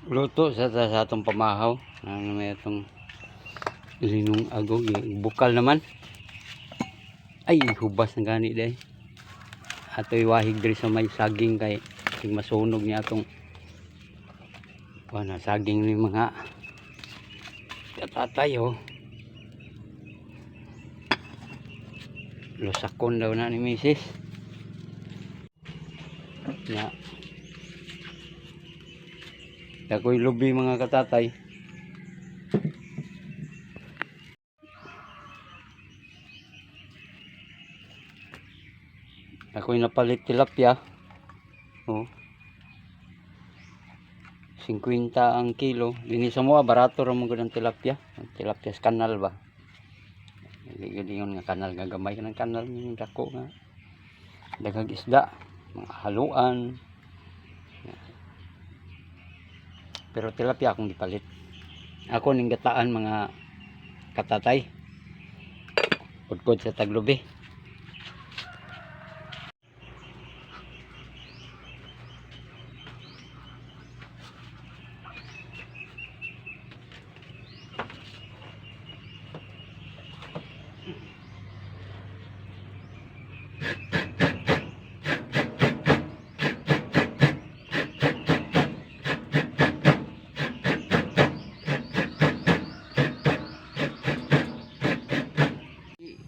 Luto sa atong pamahaw. Ano may itong linong agog. Bukal naman. Ay, hubas na gani day. Ato iwahig diri sa may saging kay masunog niya atong saging ni mga katatay oh. Lusakon daw na ni Mrs. Ya. Ako'y lubi mga katatay. Ako'y napalit tilapia. Oh. 50 ang kilo. Dini sa mga barato ra mo gud tilapia. Tilapia sa kanal ba. Gigingon nga kanal nga gamay kanang kanal ning dako nga. Daghang isda, mga haluan. Pero tilapia akong gipalit. Ako ning gataan mga katatay. Pudpud sa taglubi.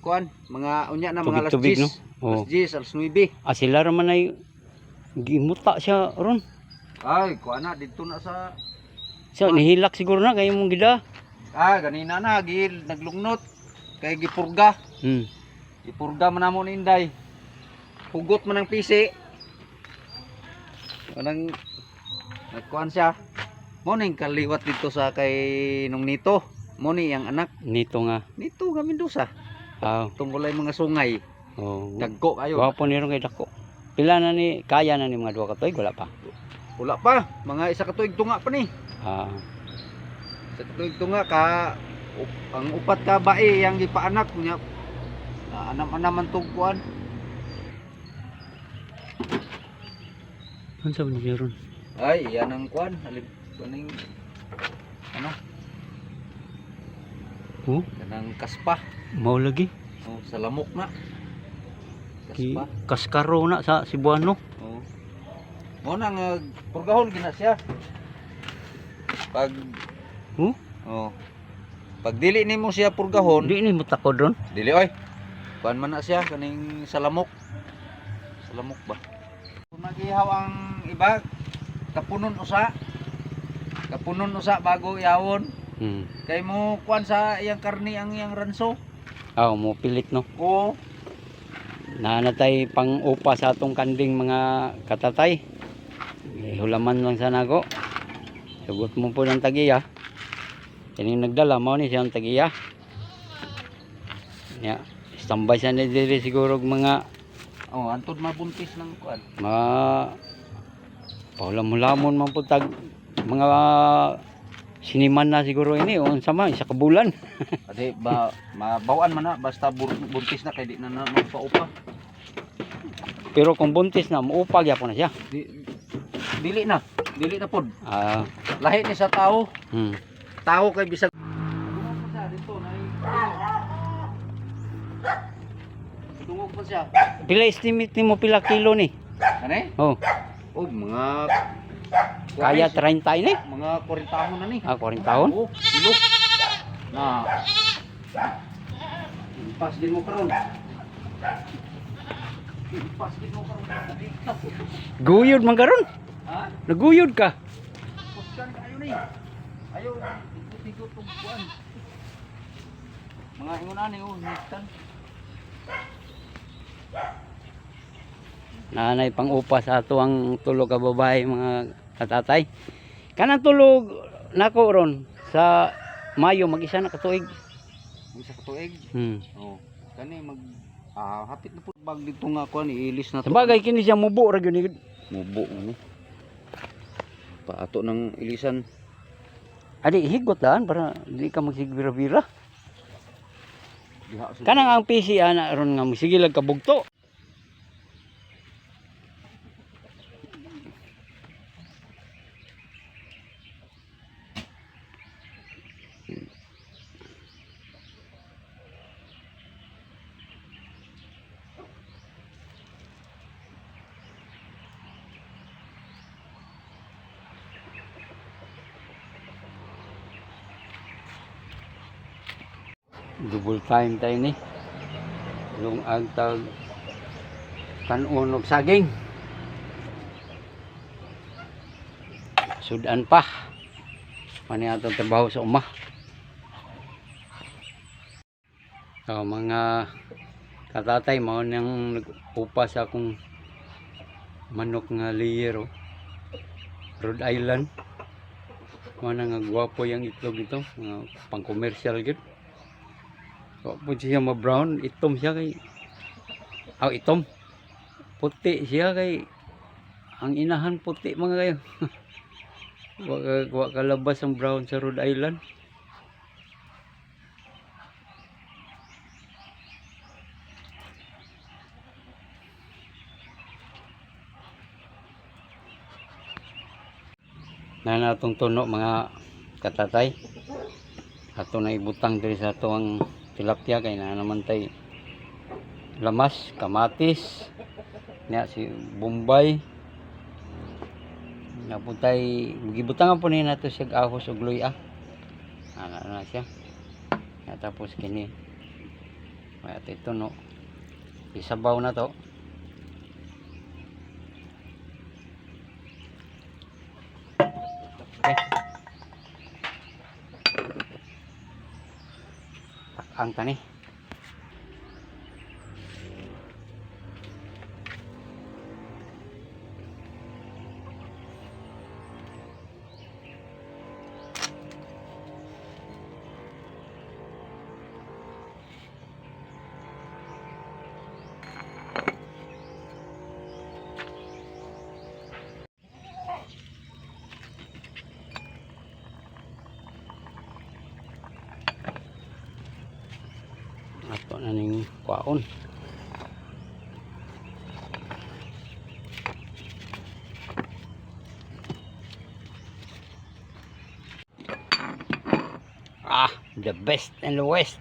Kuan, mga unya na mga Tubig, alas 10, no? Oh. alas 10, alas 9. Sila raman ay gimuta siya ron. Ay, kuan na dito na sa So nihilak siguro na kay mong gida. ganina na gil naglungnot kay gipurga. Gipurga man namo ni Inday. Hugot man ang pisi. Kanang nagkuan siya. Mo ning kaliwat dito sa kay nung nito. Mo ni ang anak Nito nga. nito ga Mendoza. Tungolay mga sungay. Oh. Dagko kayo. Wapo ni ron kay dako. Pila na ni kaya na ni mga duha ka tuig wala pa. Wala pa, mga isa ka tuig tunga pa ni. Sa tuig tunga ka ang upat ka bae yang gipaanak nya anam-anaman tugkuan. Unsa man ni ron? Ay, yan ang kuan, halip kuning ano? Kanang kaspa. Mao lagi. Sa lamok na. Ki Kaspa. kaskaro na sa Cebuano. Mo nang purgahon gina siya. Pag pag dili nimo siya purgahon, Di ni mo takod ron. dili oy. Kuan man na siya kaning sa lamok. Sa lamok ba? Kung nagihaw ang iba, kapunon usa. Kapunon usa bago yawon. Kay mo kuan sa iyang karni ang iyang ranso. Mo pilit no. Oo. Nanatay pang upa sa atong kanding mga katatay. Hulaman lang sa nako. Sugot mo po ng tagiya. Kining nagdala mo ni siyang tagiya. Ya, standby sa na diri siguro mga Antod mabuntis ng kuan. Paulam-ulamon man po tag mga siniman na siguro ini unsa man isa ka bulan. Adi ba mabawan man na basta buntis na kay di na magpaupa. Pero kung buntis na muupa gyapon na siya. Dili na pod. Lahi ni sa tao. Tao kay bisag dito na tungog pa siya. Pila estimate nimo pila kilo ni? Ano? Mga Kaya 30 ni? mga 40 tahon na ni. 40 taon? Kilo. Na. Pas din mo karon. Pas din mo karon. Guyod man karon. Naguyod ka. Puskan kayo ni. Ayo, ikot-ikot tong kuan. Mga ingon ani nistan. Nanay pang upa sa ato ang tulog ka babae mga katatay. Kanang tulog nako ron sa Mayo mag-isa na katuig. Isa ka tuig. Kani mag hapit na pud bag dito nga kuan iilis na to. Sabagay kini siya mubo ra gyud ni. Mubo ni. Paato ng ilisan. Adi higot daan para di ka magsigbira-bira. Kanang ang PC ana ron nga sige lag kabugto. double time tayo ni. Lungag tag kanon og saging. Sudan pa. Mani atong trabaho sa uma. So, mga katatay mao nang nag-upa sa akong manok nga layer oh. Rhode Island. Mana nga gwapo yung itlog ito, pang commercial gid. So, po siya ma-brown, itom siya kay itom. Puti siya kay ang inahan puti mga kayo. Wa kalabas ang brown sa Rhode Island. Na natong tuno mga katatay. Ato na ibutang diri sa ato ang tilapia kay na naman tay lamas, kamatis, niya si Bombay. Naputay gibutangan po ni nato siya ahos ug luya. Ana na siya. Ya, tapos kini. May ato tuno. Isabaw na to. Okay. Ang tani. Ato na ning kwaon. The best in the West.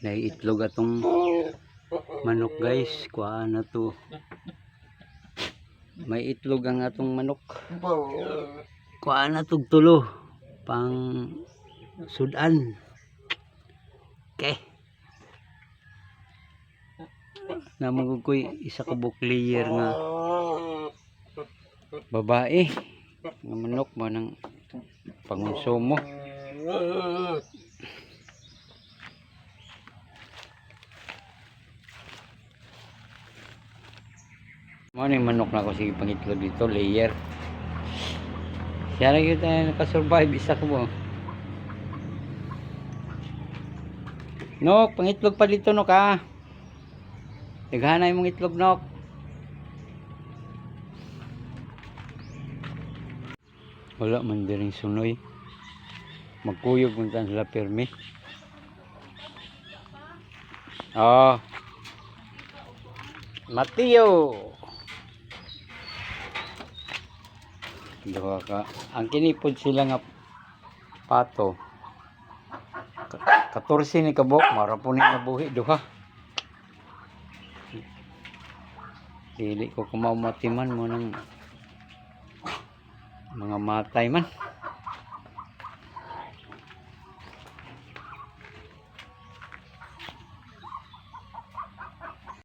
Naiitlog atong manok guys, kuha na to. May itlog ang atong manok. Kuha na tog tulo pang sudan. Okay. Namugod ko'y isa ka layer nga babae nga manok mo ng pangonsumo. Mo ni manok na ko sige pangitlog dito layer. Siya na yun tayo nakasurvive isa ko mo. Nok, pangitlog pa dito nok ha. Naghanay mong itlog nok. Wala man diring sunoy. Magkuyog man tan sila permi. Oh. Mateo. Duha ka. Ang kinipod sila nga pato. 14 ni kabok, mara po ni nabuhi duha. Dili ko kumamatiman mo ng mga matay man.